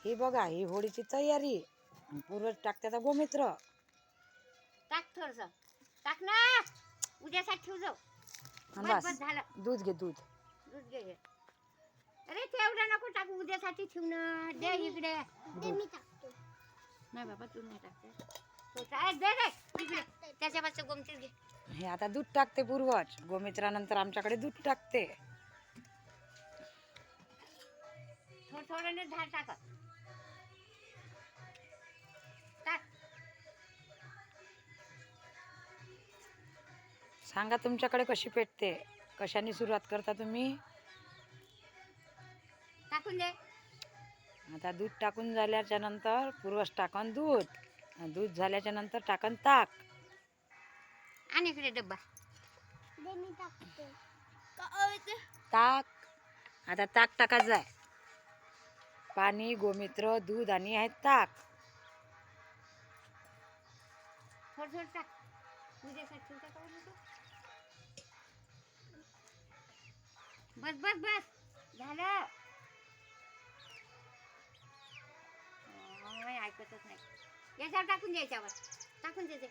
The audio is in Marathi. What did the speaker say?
ही बघा, ही होळीची तयारी. पूर्वज टाकते आता गोमित्र. टाक थोडस, टाक ना, उद्यासाठी ठेव जाऊ. बस बस झालं. दूध घे, दूध. दूध घे. अरे तेवढं नको टाकू, उद्यासाठी ठेव ना. दे इकडे. दे मी टाकतो. नाही बाबा तू नाही टाकते. तो काय दे रे इकडे. त्याच्यापासून गोमतीर घे. हे आता दूध टाकते पूर्वज. गोमित्रानंतर आमच्याकडे दूध टाकते. थोडं थोडं झाड टाक. टाक. सांगा तुमच्याकडे कशी पेटते, कशाने सुरुवात करता तुम्ही? टाकून दे. आता दूध टाकून झाल्याच्या नंतर पूर्वज टाकन दूध. दूध झाल्याच्या नंतर टाकन ताक. आणि इकडे डब्बा दे, मी टाकते. ताक. आता ताक टाकायचं आहे. पाणी, गोमित्र, दूध आणि आहे ताक. थोडं थोडं टाक. उद्यासाठी ठेवता का नको? बस बस बस झालं. ऐकतच नाही. याच्यावर टाकून द्यायच्यावर टाकून द्यायचे.